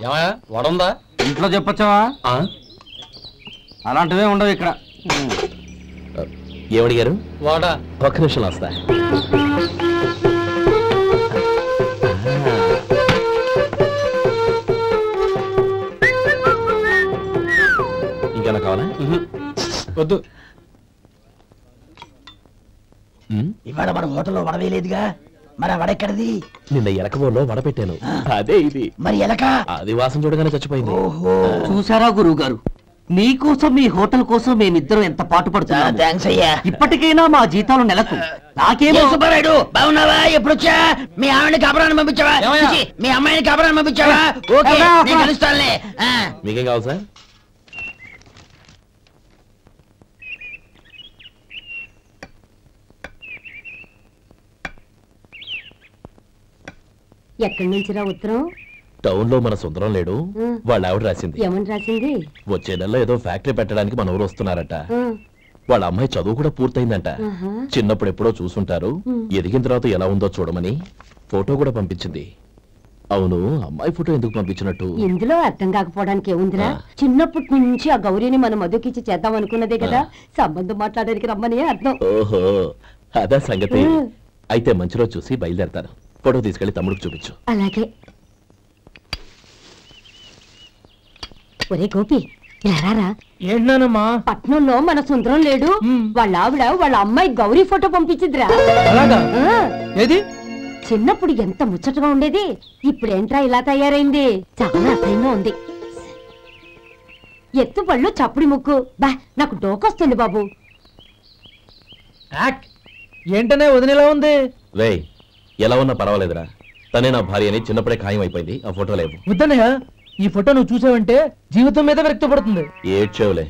ఏమయ్యా వడుందా? ఇంట్లో చెప్పొచ్చావా? అలాంటివే ఉండవు ఇక్కడ. ఏమడిగారు? వాడా. ఒక్క నిమిషం వస్తా. ఇంకేనా కావాలా? వద్దు. ఇవాళ మన హోటల్లో వడవేయలేదుగా, మరి ఆ వడెక్కడిది? నిన్న ఎలకబోలో వడ పెట్టాను, అదే ఇది. మరి ఎలక? అది వాసన చూడగానే చచ్చిపోయింది. చూసారా గురువు గారు, నీకోసం మీ హోటల్ కోసం మేమిద్దరం ఎంత పాటు పడుతున్నాం. థాంక్స్ అయ్యా. ఇప్పటికైనా మా జీతాలు నెలకు. నాకేమో సుబ్బారాయుడు బాగున్నావా? ఎప్పుడొచ్చా? మీ ఆవిడని కబరాన్ని పంపించావా? మీ అమ్మాయిని కబరాన్ని పంపించావా? ఓకే, నేను కలుస్తానులే. మీకేం కావాలి సార్? ఎక్కడి నుంచిరా ఉత్తరం? టౌన్ లో మన సుందరం లేడు, వాళ్ళ ఆవిడ రాసింది. ఏమని రాసింది? వచ్చే నెలలో ఏదో ఫ్యాక్టరీ పెట్టడానికి మన ఊరు వస్తున్నారట. వాళ్ళ అమ్మాయి చదువు కూడా పూర్తయిందంట. చిన్నప్పుడు ఎప్పుడో చూసుంటారు, ఎదిగిన తర్వాత ఎలా ఉందో చూడమని ఫోటో కూడా పంపించింది. అవును, అమ్మాయి ఫోటో ఎందుకు పంపించినట్టు? ఇందులో అర్థం కాకపోవడానికి ఏముందిరా, చిన్నప్పటి నుంచి ఆ గౌరీని మనం మధుకిచ్చి చేద్దాం అనుకున్నదే కదా, సంబంధం మాట్లాడడానికి రమ్మని అర్థం. ఓహో, అదా సంగతి. అయితే మంచి రోజు చూసి బయలుదేరతాను. ఫోటో తీసుకెళ్లి తమ్ముడికి చూపించు. అలాగే. ఒరే గోపి, ఎలారా? ఏంటమ్మా? పట్నంలో మన సుందరం లేడు, వాళ్ళ ఆవిడ వాళ్ళ అమ్మాయి గౌరీ ఫోటో పంపించిద్రా. ఏది? చిన్నప్పుడు ఎంత ముచ్చటగా ఉండేది, ఇప్పుడేంట్రా ఇలా తయారైంది? చాలా అసహ్యంగా ఉంది. ఎత్తుపళ్ళు చప్పుడి ముక్కు, బా నాకు డోకొస్తుంది బాబు. ఏంటనే వదినేలా ఉంది? వేయ్, ఎలా ఉన్నా పర్వాలేదురా, తనే నా భార్య అని చిన్నప్పుడే ఖాయం అయిపోయింది. ఆ ఫోటో లేవు. వద్దన్నయ్య, ఈ ఫోటో నువ్వు చూసావంటే జీవితం మీద వ్యక్తపడుతుంది. ఏడ్చేవులే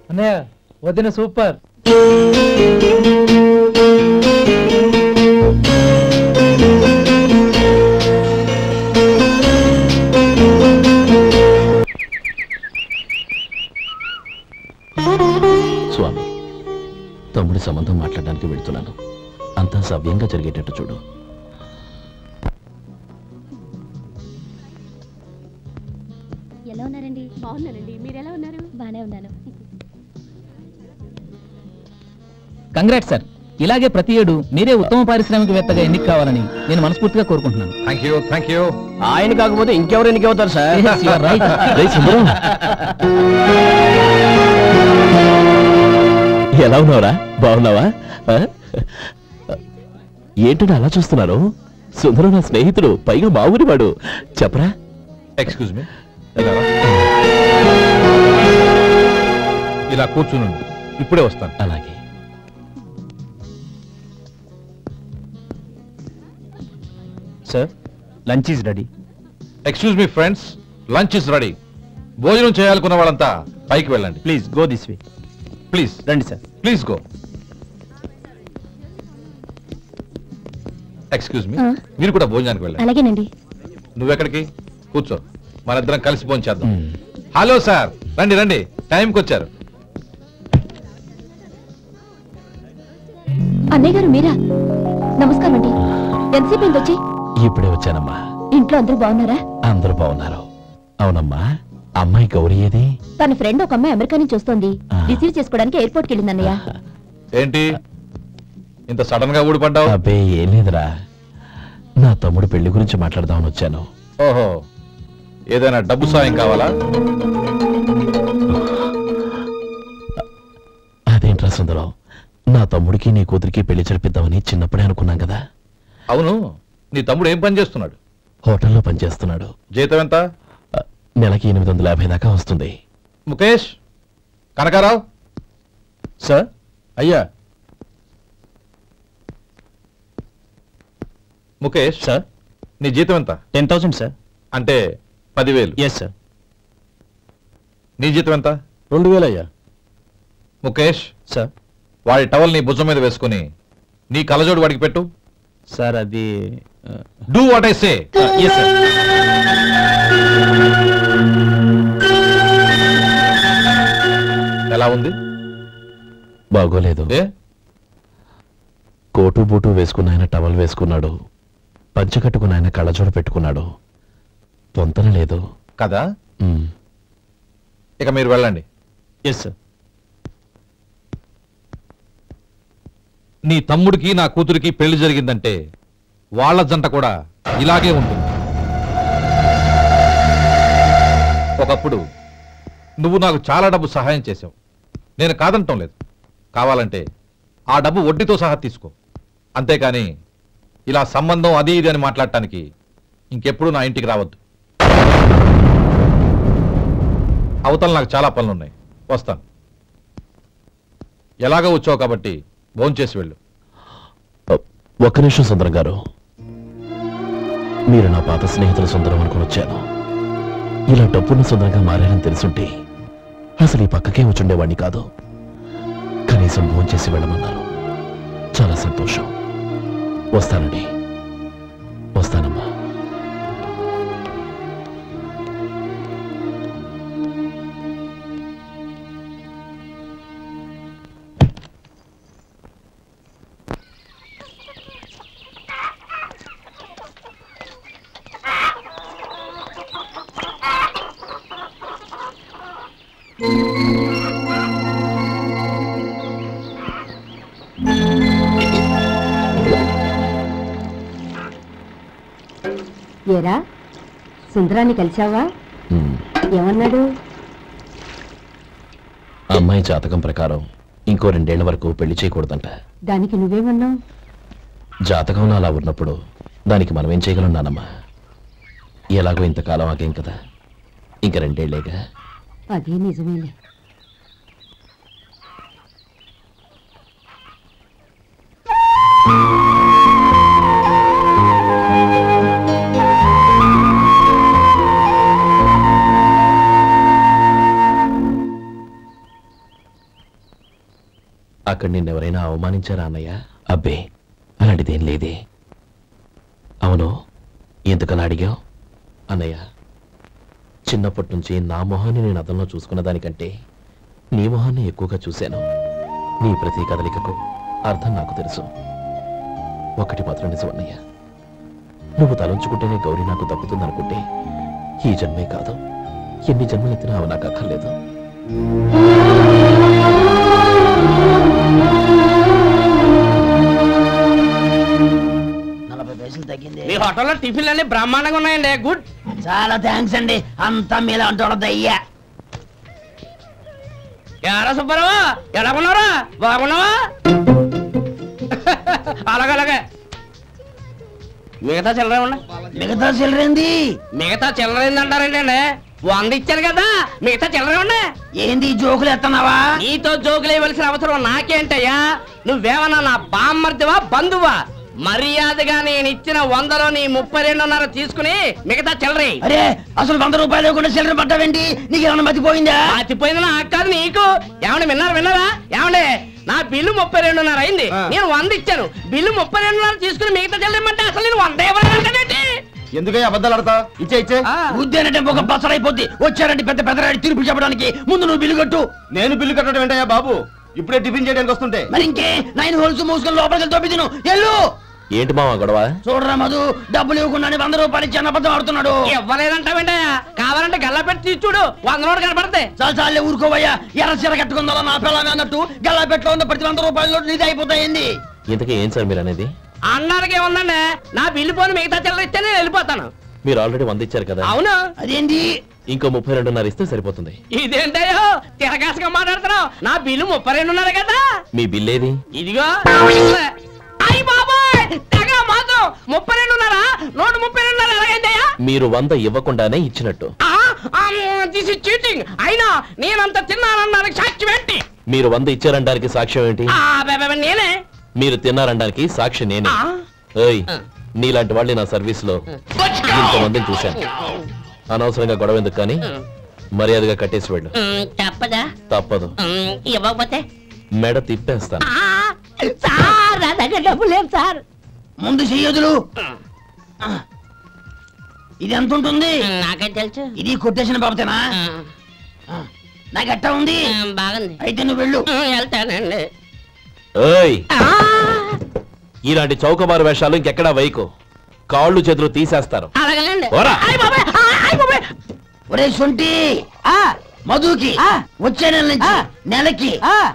అన్నయ్య, వదిన సూపర్. స్వామి, తమ్ముడి సంబంధం మాట్లాడడానికి వెళ్తున్నాను. అంతా సవ్యంగా జరిగేటట్టు చూడు. ఎలా ఉన్నారండి? బాగున్నానండి, మీరు ఎలా ఉన్నారు? బానే ఉన్నాను. కంగ్రాట్స్ సార్, ఇలాగే ప్రతి ఏడు మీరే ఉత్తమ పారిశ్రామికవేత్తగా ఎన్నిక కావాలని నేను మనస్ఫూర్తిగా కోరుకుంటున్నాను. Thank you. ఆయన కాకపోతే ఇంకెవరు ఎన్నికవుతారు సార్? ఎలా ఉన్నావురా? బాగున్నావా? ఏంటంటే అలా చూస్తున్నారు? సుందరం నా స్నేహితుడు, పైగా మా ఊరి వాడు. చెప్పరా? ఎక్స్క్యూజ్ మీ, ఇలా కూర్చుని ఇప్పుడే వస్తాను. అలాగే. Sir, lunch is ready. Excuse me friends, lunch is ready. భోజనం చేయాలనుకున్న వాళ్ళంతా పైకి వెళ్ళండి. Please go this way. Please రండి sir. Please go. Excuse me, మీరు కూడా భోజనానికి వెళ్ళండి. అలాగేనండి. నువ్వెక్కడికి? కూర్చో, మనిద్దరం కలిసి భోజనం చేద్దాం. హలో సార్, రండి రండి, టైంకి వచ్చారు. అన్నయ్య గారు మీరా? నమస్కారం అండి. ఎంతసేపు అయింది వచ్చి? ఇప్పుడే వచ్చానమ్మా. ఇంట్లో అందరూ బాగున్నారా? అందరూ బాగున్నారు. అవునమ్మా, అమ్మాయి గౌరీ ఏది? తన ఫ్రెండ్ ఒక అమ్మాయి అమెరికా నుంచి వస్తోంది, రిసీవ్ చేసుకోవడానికి ఎయిర్పోర్ట్కి వెళ్ళింది అన్నయ్య. ఏంటి ఇంత సడన్ గా ఊడిపడ్డావు? అబ్బే ఏం లేదురా, నా తమ్ముడు పెళ్లి గురించి మాట్లాడదామని వచ్చాను. ఓహో, ఏదైనా డబ్బు సాయం కావాలా? అదేంట్రా సుందరం, నా తమ్ముడికి నీ కూతురికి పెళ్లి జరిపిద్దామని చిన్నప్పుడే అనుకున్నాం కదా. అవును, నీ తమ్ముడు ఏం పని చేస్తున్నాడు? హోటల్లో పనిచేస్తున్నాడు. జీతం ఎంత? నెలకి 850 దాకా వస్తుంది. ముఖేష్, కనకారావు. సార్. అయ్యా ముఖేష్ సార్, నీ జీతం ఎంత? 10,000 సార్. అంటే 10,000. Yes sir. నీ జీతం ఎంత? 2,000 అయ్యా. ముఖేష్ సార్. వాడి టవల్ నీ భుజం మీద వేసుకుని నీ కలజోడు వాడికి పెట్టు. సార్ అది do what I say. Yes sir. ఎలా ఉంది? బాగోలేదు. ఏ? కోటు బూటు వేసుకున్న ఆయన టవల్ వేసుకున్నాడు. పంచకట్టుకుని ఆయన కళ్ళజోడు పెట్టుకున్నాడు, పొంతన లేదు కదా. ఇక మీరు వెళ్ళండి. Yes sir. నీ తమ్ముడికి నా కూతురికి పెళ్లి జరిగిందంటే వాళ్ళ జంట కూడా ఇలాగే ఉంటుంది. ఒకప్పుడు నువ్వు నాకు చాలా డబ్బు సహాయం చేసావు, నేను కాదంటం లేదు. కావాలంటే ఆ డబ్బు వడ్డీతో సహా తీసుకో, అంతేకాని ఇలా సంబంధం అది ఇది అని మాట్లాడటానికి ఇంకెప్పుడు నా ఇంటికి రావద్దు. అవతల నాకు చాలా పనులున్నాయి, వస్తాను. ఎలాగో వచ్చావు కాబట్టి భోంచేసి వెళ్ళు. ఒక్క నిమిషం సుందరం గారు, మీరు నా పాత స్నేహితుల సుందరం అనుకుని వచ్చాను. ఇలా డబ్బున్న సుందరంగా మారారని తెలుసుంటే అసలు ఈ పక్కకే వచ్చుండేవాడిని కాదు. కనీసం భోంచేసి వెళ్ళమన్నారు, చాలా సంతోషం. వస్తానండి, వస్తానమ్మా. ఏరా సుందరాన్ని కలిశావా? ఏమన్నాడు? అమ్మాయి జాతకం ప్రకారం ఇంకో 2 ఏళ్ల వరకు పెళ్లి చేయకూడదంట. దానికి నువ్వేమన్నావు? జాతకంలో అలా ఉన్నప్పుడు దానికి మనం ఏం చేయగలం నానమ్మా? ఎలాగో ఇంతకాలం ఆగేం కదా, ఇంక 2 ఏళ్లేగా. అదే నిజమేలే. అక్కడ నిన్నెవరైనా అవమానించారా అన్నయ్య? అబ్బే, అలాంటిదేం లేదే. అవును, ఎందుకలా అడిగావు? అన్నయ్య, చిన్నప్పటి నుంచి నా మొహాన్ని నేను అతనిలో చూసుకున్న దానికంటే నీ మొహాన్ని ఎక్కువగా చూశాను. నీ ప్రతి కదలికకు అర్థం నాకు తెలుసు. ఒకటి మాత్రం నిజం అన్నయ్య, నువ్వు తలంచుకుంటేనే గౌరీ నాకు దక్కుతుందనుకుంటే ఈ జన్మే కాదు, ఎన్ని జన్మలెత్తినా అవి నాకు అక్కర్లేదు. మీ హోటల్లో టిఫిన్లు అన్ని బ్రహ్మాండంగా ఉన్నాయండి. గుడ్, చాలా థ్యాంక్స్ అండి. అంతా మీలా అంటాడు అయ్యా. ఎరా సుబ్బారావు, ఎలా ఉన్నారా? బాగున్నావా? అలాగే మిగతా చిల్లర ఉన్నా. మిగతా చిల్లరేంది? మిగతా చిల్లరేంది అంటారండి అండి. 100 ఇచ్చారు కదా, మిగతా చిల్లరే ఉన్నా. ఏంది జోకులు ఎత్తన్నావా? నీతో జోకులు ఇవ్వాల్సిన అవసరం నాకేంటయ్యా? నువ్వేమన్నా నా బామ్మర్దివా బంధువా? మర్యాదగా నేను ఇచ్చిన 100లో నీ 32.5 తీసుకుని మిగతా చిల్లరి. అరే, అసలు 100 రూపాయలు కూడా చిల్లర పట్టావేంటి? నీకు ఏమన్నా మతిపోయిందా? మతిపోయిందా? నాకు కాదు, నీకు. ఏమండి విన్నారా? ఏమండి, నా బిల్లు 32.5 అయింది, నేను 100 ఇచ్చాను. బిల్లు 32.5 తీసుకుని మిగతా చిల్లరమంటే అసలు నేను 100 ఇవ్వాలంటే ఎందుకయ్యా అబద్ధాలు ఆడతా? ఇచ్చే ఉద్యానంటే ఒక బసరైపోద్ది. వచ్చారంటే పెద్ద పెద్దరాడి తీర్పు చెప్పడానికి ముందు నువ్వు బిల్లు కట్టు. నేను బిల్లు కట్టడం ఏంటయ్యా బాబు? ఇప్పుడే టిఫిన్ చేయడానికి వస్తుంటే. మరి ఇంకే 9 హోల్స్ మూసుకొని లోపలికి తోపి తిను. ఎల్లు. ఏంటి మావా గొడవ? చూడరా మధు, డబ్బులు ఇవ్వకుండా 100 రూపాయలు ఇచ్చి అబద్ధం ఆడుతున్నాడు. ఇవ్వలేదంటావేంటయ్యా? కావాలంటే గల్లా పెట్టి తీసి చూడు, 100 నోటు కనపడతాయి. చాలే ఊరుకోవయ్యా. ఎర్ర చీర కట్టుకుందా నా పిల్లమే అన్నట్టు గల్లా పెట్టులో ఉన్న ప్రతి 100 రూపాయల నోటు నీది అయిపోతాయింది. ఇంతకీ ఏం సార్ మీరు అనేది? అన్నానికి ఏముందండి, నా బిల్లు పోని మిగతా చిల్లర ఇస్తే నేను వెళ్ళిపోతాను. మీరు ఆల్రెడీ 100 ఇచ్చారు కదా. అవును. అదేంటి? ఇంకో 32.5 ఇస్తే సరిపోతుంది. ఇదేంటయ్యో తిరగాసుగా మాట్లాడుతున్నావు? నా బిల్లు 32.5 కదా. మీ బిల్ ఏది? ఇదిగో. అయ్యి బాబాయ్, తెగ మాత్రం 32.5 నోటు 32.5 ఎలాగైందయ్యా? మీరు 100 ఇవ్వకుండానే ఇచ్చినట్టు. This is cheating. అయినా నేనంత తిన్నానన్నానికి సాక్ష్యం ఏంటి? మీరు 100 ఇచ్చారనడానికి సాక్ష్యం ఏంటి? నేనే. మీరు తిన్నారనడానికి సాక్షి నేనే. ఏయ్, నీలాంటి వాళ్ళని నా సర్వీస్ లో ఇంతమందిని చూశాను. అనవసరంగా గొడవ ఎందుకు కానీ మర్యాదగా కట్టేసి వెళ్ళు. తప్పదా? తప్పదు. ఇవ్వకపోతే మెడ తిప్పేస్తాను. సార్, నా దగ్గర డబ్బు లేదు సార్. ముందు చెయ్యదులు. ఇది ఎంత ఉంటుంది? నాకే తెలుసు. ఇది కొట్టేసిన బాబతేనా? నాకు ఎట్టా ఉంది? బాగుంది. అయితే నువ్వు వెళ్ళు. వెళ్తానండి. ఏయ్, ఇలాంటి చౌకబారు వేషాలు ఇంకెక్కడా వైకు. కాళ్ళు చేతులు తీసేస్తారు. ఓరా. ఒరే సొంటి మధుకి వచ్చే నెల నుంచి నెలకి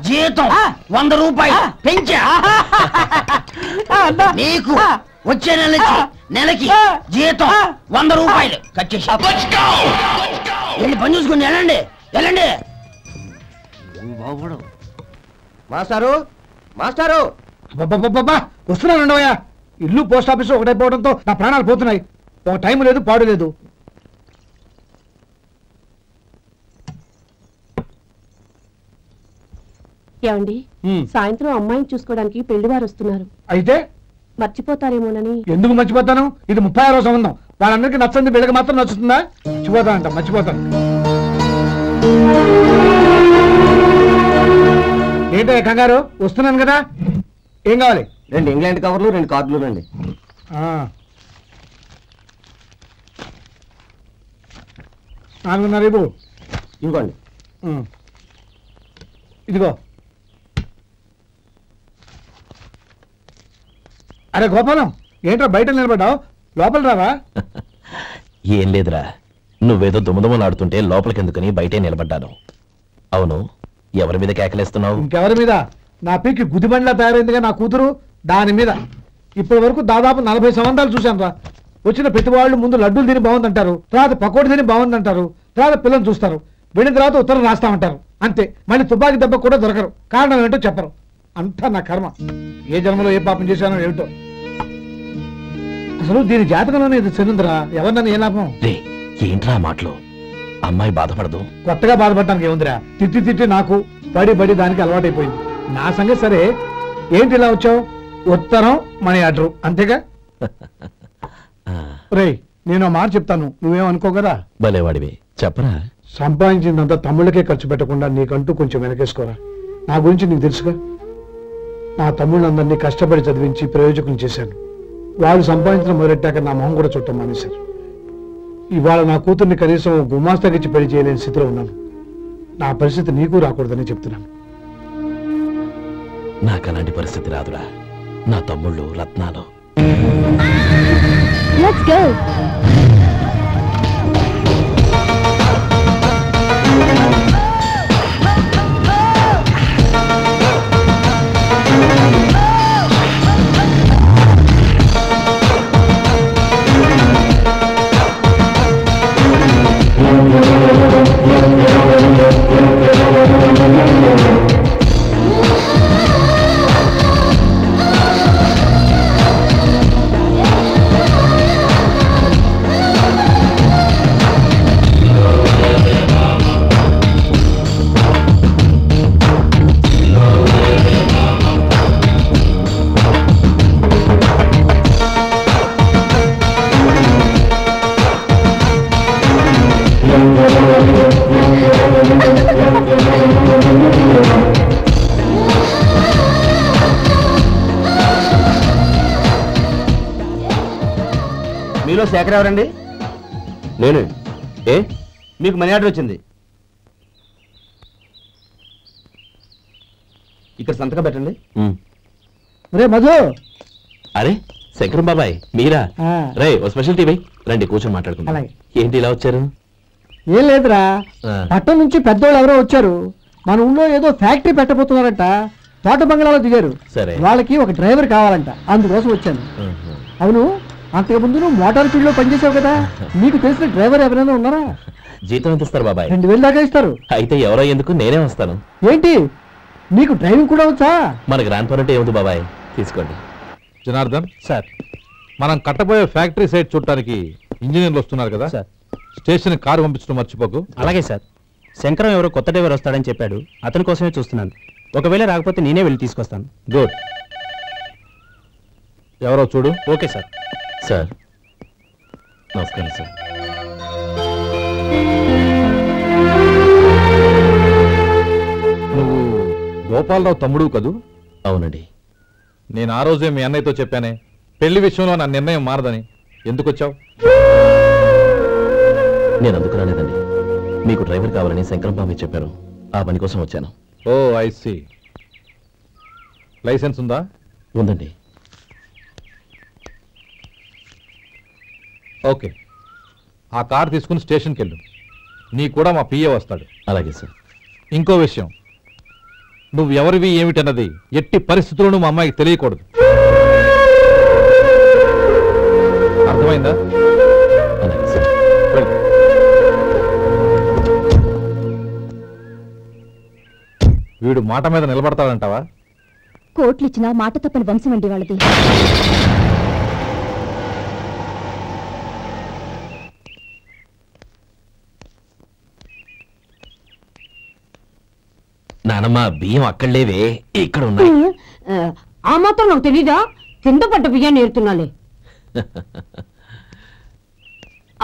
జీతం 100 రూపాయలు పెంచా. నీకు వచ్చే నెల నుంచి నెలకి జీతం 100 రూపాయలు కట్ చేసి వెళ్ళి పని చూసుకుని వెళ్ళండి వెళ్ళండి. మాస్టారు మాస్టారు వస్తున్నాను ఉండవయ్యా. ఇల్లు పోస్ట్ ఆఫీసు ఒకటైపోవడంతో నా ప్రాణాలు పోతున్నాయి. ఒక టైం లేదు పాడు లేదు. ఏమండి సాయంత్రం అమ్మాయిని చూసుకోవడానికి పెళ్లివారు వస్తున్నారు. అయితే మర్చిపోతారేమోనని. ఎందుకు మర్చిపోతాను? ఇది 36వ సంబంధం. వాళ్ళందరికీ నచ్చంది వీళ్ళకి మాత్రం నచ్చుతుందా? మర్చిపోతానంట మర్చిపోతాను. ఏంటో కంగారు? వస్తున్నాను కదా. ఏం కావాలి? 2 ఇంగ్లాండ్ కవర్లు 2 కార్డులు రండి. 4:30 ఇవ్వు. ఇవ్వండి. ఇదిగో. అరే గోపాలం, ఏంట్రా బయట నిలబడ్డావు? లోపల రావా? ఏం లేదురా, నువ్వేదో దుమదుమలాడుతుంటే లోపలికెందుకని బయటే నిలబడ్డాను. అవును, ఎవరి మీద కేకలేస్తున్నావు? ఇంకెవరి మీద? నా పీకి గుదిబండ్లా తయారైందిగా నా కూతురు, దాని మీద. ఇప్పటి వరకు దాదాపు 40 సంవత్సరాలు చూశాను రా. వచ్చిన ప్రతి వాళ్ళు ముందు లడ్డూలు తిని బాగుందంటారు, తర్వాత పకోడి తిని బాగుందంటారు, తర్వాత పిల్లలు చూస్తారు, వెళ్ళిన తర్వాత ఉత్తరం రాస్తామంటారు. అంతే. మళ్ళీ తుపాకి దెబ్బ కూడా దొరకరు. కారణం ఏంటో చెప్పరు. అంతా నా కర్మ. ఏ జన్మలో ఏ పాపం చేశానో ఏమిటో. అసలు దీని జాతకంలోనే ఇది చెందుందిరా. ఎవరినని ఏ లాభం? ఏంట్రా మాటలు? అమ్మాయి బాధపడదు. కొత్తగా బాధపడటానికి ఏముందిరా? తిట్టి తిట్టి నాకు బడి బడి దానికి అలవాటైపోయింది. నా సంగతి సరే, ఏంటి ఇలా వచ్చావు? ఉత్తరం మనీ ఆర్డరు అంతేగా? రేయ్, నేను మాట చెప్తాను, నువ్వేమనుకోగరా? భలేవాడివి, చెప్పరా. సంపాదించిందంతా తమ్ముళ్ళకే ఖర్చు పెట్టకుండా నీకంటూ కొంచెం వెనకేసుకోరా. నా గురించి నీకు తెలుసుగా. నా తమ్ముళ్ళందరినీ కష్టపడి చదివించి ప్రయోజకులు చేశాను. వాళ్ళు సంపాదించడం మొదలెట్టాక నా మొహం కూడా చుట్టం మానేశారు. ఇవాళ నా కూతుర్ని కనీసం గుమాస్తాకిచ్చి పెళ్లి చేయలేని స్థితిలో ఉన్నాను. నా పరిస్థితి నీకు రాకూడదని చెప్తున్నాను. నాకు అలాంటి పరిస్థితి రాదురా. నా తమ్ముళ్ళు రత్నాలు. Let's go. మీలో శేఖర్ ఎవరండి? నేను. ఏ? మీకు మనీ ఆర్డర్ వచ్చింది. ఇక్కడ సంతకం పెట్టండి. రే మధు. అరే శంకరం బాబాయ్, మీరా? రే, ఓ స్పెషల్ టీవీ రండి, కూర్చొని మాట్లాడుకుందాం. ఏంటి ఇలా వచ్చారు? ఏం లేదురా, పట్టణం నుంచి పెద్దోళ్ళు ఎవరో వచ్చారు. మన ఊళ్ళో ఏదో ఫ్యాక్టరీ పెట్టబోతున్నారంట. తోట బంగ్లాలో దిగారు. సరే, వాళ్ళకి ఒక డ్రైవర్ కావాలంట, అందుకోసం వచ్చాను. అవును, అంతకుముందు నువ్వు మోటార్ ఫీల్డ్ లో పనిచేసావు కదా, నీకు తెలిసిన డ్రైవర్ ఎవరైనా ఉన్నారా? జీతం ఎంత ఇస్తారు బాబాయ్? 2000 దాకా ఇస్తారు. అయితే ఎవరో ఎందుకు, నేనే వస్తాను. ఏంటి, నీకు డ్రైవింగ్ కూడా వచ్చా? మన గ్రాండ్ పేరెంట్ ఏముంది బాబాయ్, తీసుకోండి. జనార్దన్ సార్, మనం కట్టబోయే ఫ్యాక్టరీ సైట్ చూడటానికి ఇంజనీర్లు వస్తున్నారు కదా సార్. స్టేషన్ కారు పంపించడం మర్చిపోకు. అలాగే సార్. శంకరం ఎవరో కొత్త డ్రైవర్ వస్తాడని చెప్పాడు, అతని కోసమే చూస్తున్నాను. ఒకవేళ రాకపోతే నేనే వెళ్ళి తీసుకొస్తాను. గుడ్. ఎవరో చూడు. Okay sir. సార్ నమస్కారం సార్. నువ్వు గోపాలరావు తమ్ముడు కదూ? అవునండి. నేను ఆ రోజే మీ అన్నయ్యతో చెప్పానే, పెళ్లి విషయంలో నా నిర్ణయం మారదని. ఎందుకు వచ్చావు? నేను అందుకు రాలేదండి, మీకు డ్రైవర్ కావాలని శంకరం బాబాయ్ చెప్పారు, ఆ పని కోసం వచ్చాను. ఓ ఐ సీ. లైసెన్స్ ఉందా? ఉందండి. ఓకే, ఆ కార్ తీసుకుని స్టేషన్కి వెళ్ళు. నీ కూడా మా పిఏ వస్తాడు. అలాగే సార్. ఇంకో విషయం, నువ్వు ఎవరివి ఏమిటన్నది ఎట్టి పరిస్థితుల్లోనూ మా అమ్మాయికి తెలియకూడదు. అర్థమైందా? అలాగే సార్. వెళ్ళు. వీడు మాట మీద నిలబడతాడంటావా? కోట్లు ఇచ్చిన మాట తప్పని వంశం అండి వాళ్ళది. నానమ్మ, బియ్యం అక్కడ లేవే, ఇక్కడ ఉన్నాయి. ఆ మాత్రం నాకు తెలీదా? కింద పడ్డ బియ్యాన్ని ఏరుతున్నాలే.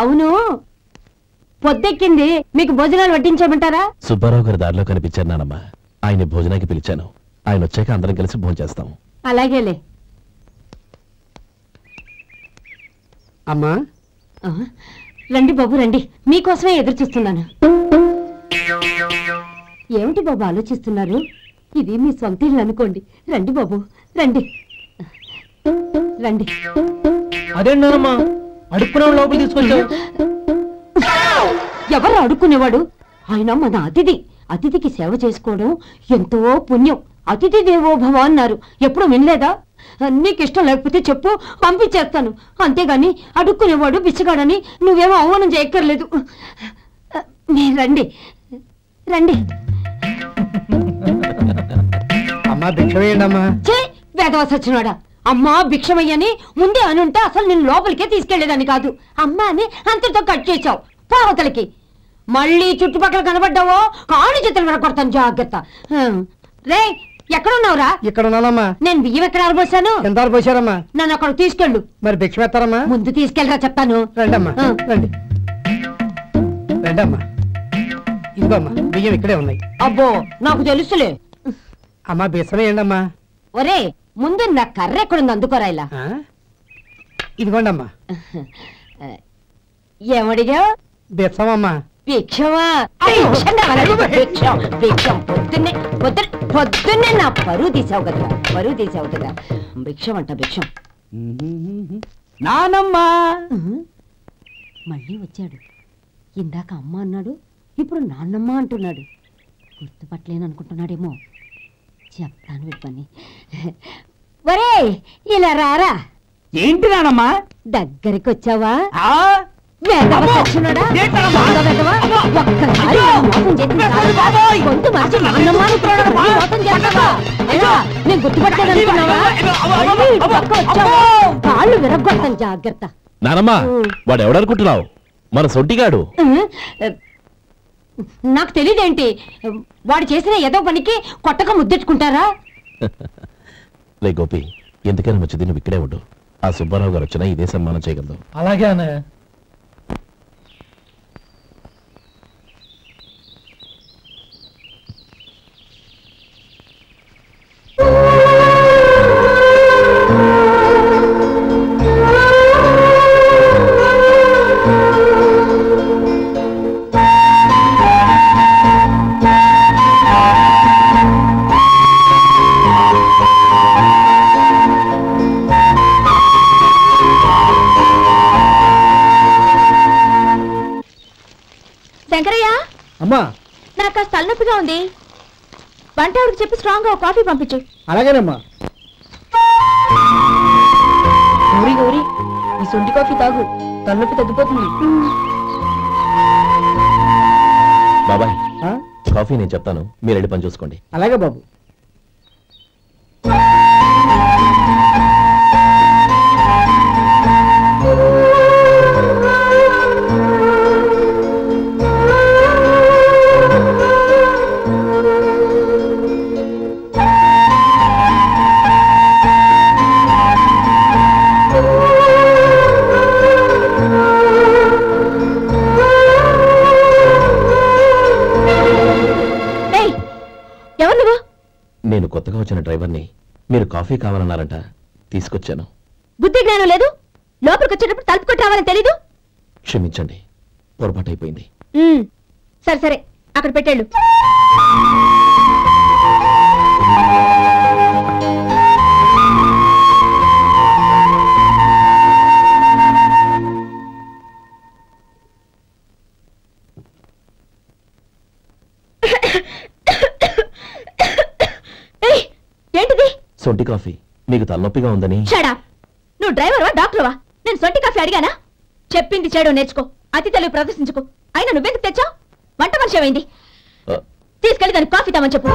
అవును, పొద్దెక్కింది, మీకు భోజనాలు వడ్డించమంటారా? సుబ్బారావు గారి దారిలో కనిపించారు నానమ్మ. ఆయన భోజనానికి పిలిచాను. ఆయన వచ్చాక అందరం కలిసి భోజనం చేస్తాం. అలాగేలే. అమ్మా, రండి బాబు రండి, మీకోసమే ఎదురు చూస్తున్నాను. ఏమిటి బాబు ఆలోచిస్తున్నారు? ఇది మీ సొంత ఇల్లు అనుకోండి. రండి బాబు రండి రండి. అదేంటమ్మా అడుక్కునే లోపల తీసుకొచ్చావు? ఎవరు అడుక్కునేవాడు? ఆయన మన అతిథి. అతిథికి సేవ చేసుకోవడం ఎంతో పుణ్యం. అతిథి దేవో భవ అన్నారు, ఎప్పుడు వినలేదా? నీకు ఇష్టం లేకపోతే చెప్పు, పంపించేస్తాను. అంతేగాని అడుక్కునేవాడు బిచ్చగాడని నువ్వేమో అవమానం చేయక్కర్లేదు. మీరు రండి రండి. అమ్మా భిక్ష వేయండి అమ్మా. చే వేదవ సచ్చినాడా, అమ్మా భిక్షమయ్యని ముందే అనుంటే అసలు నేను లోపలికే తీసుకెళ్లేదని కాదు. అమ్మ అని అంతటితో కట్ చేశావు. పావతలకి మళ్ళీ చుట్టుపక్కల కనబడ్డావో కాళ్ళు చేతులు వినకొడతాను, జాగ్రత్త. రే, ఎక్కడున్నావురా? ఇక్కడ ఉన్నానమ్మా. నేను బియ్యం ఎక్కడ ఆరబోసాను? ఎంత పోసారమ్మా? నన్ను అక్కడ తీసుకెళ్ళు. మరి భిక్ష పెడతారమ్మా? ముందు తీసుకెళ్ళరా చెప్తాను. రండమ్మా రండి. రండమ్మా, ఇదిగోమ్మా బియ్యం ఇక్కడే ఉన్నాయి. అబ్బో, నాకు తెలుసులే. అమ్మా భిక్ష వేయండి అమ్మా. ఒరే, ముందు నా కర్ర ఎక్కడుంది, అందుకోరా. ఇలా ఇదిగోండి అమ్మా. ఏమడిగా? భిక్షమమ్మా. భిక్షమా? భిక్షం భిక్షం. పొద్దున్నే నా పరువు తీసావు కదా, పరువు తీసావు కదా. భిక్షం అంట భిక్షం. నానమ్మా మళ్ళీ వచ్చాడు. ఇందాక అమ్మ అన్నాడు, ఇప్పుడు నాన్నమ్మ అంటున్నాడు. గుర్తుపట్టలేననుకుంటున్నాడేమో. చెప్తాను వీడి పని. ఒరే, ఇలా రారా. ఏంటి నానమ్మా? దగ్గరికి వచ్చావా? ఒక్కసారి గొంతు మార్చి నాన్నమ్మ మోసం చేస్తావా? నేను గుర్తుపట్టలేదనుకున్నావా? పక్క వచ్చావా? కాళ్ళు విరగొడతాను, జాగ్రత్త. నానమ్మ, వాడు ఎవడనుకుంటున్నావు? మన సొంటిగాడు. నాకు తెలియదేంటి? వాడు చేసిన ఏదో పనికి కొట్టక ముద్దెట్టుకుంటారా? లే గోపి, ఎందుకైనా మంచిది నువ్వు ఇక్కడే ఉండు. ఆ సుబ్బారావు గారు వచ్చినా ఇదే సన్మానం చేయగలదు. అలాగే అన్నయ్య. శంకరయ్య, అమ్మా నాకు కాస్త తలనొప్పిగా ఉంది. వంట ఆవిడకి చెప్పి స్ట్రాంగ్ గా కాఫీ పంపించు. అలాగేనమ్మా. గౌరీ గౌరీ, ఈ సొంటి కాఫీ తాగు, తలనొప్పి తగ్గిపోతుంది. బాబాయ్, కాఫీ నేను చెప్తాను, మీరు వెళ్ళి పని చూసుకోండి. అలాగే బాబు. నేను కొత్తగా వచ్చిన డ్రైవర్ని. మీరు కాఫీ కావాలన్నారంట, తీసుకొచ్చాను. బుద్ధి జ్ఞానం లేదు. లోపలికి వచ్చేటప్పుడు తలుపు కొట్టి రావాలని తెలీదు. క్షమించండి, పొరపాటు అయిపోయింది. సరే సరే, అక్కడ పెట్టేళ్ళు. సొంటి కాఫీ మీకు తలనొప్పిగా ఉందని. షడా, నువ్వు డ్రైవర్వా డాక్టర్వా? నేను సొంటి కాఫీ అడిగానా? చెప్పింది చేయడం నేర్చుకో, అతి తెలివి ప్రదర్శించుకో. అయినా నువ్వెందుకు తెచ్చావు? వంట మనిషి అయింది. తీసుకెళ్ళి దానికి కాఫీ తామని చెప్పు.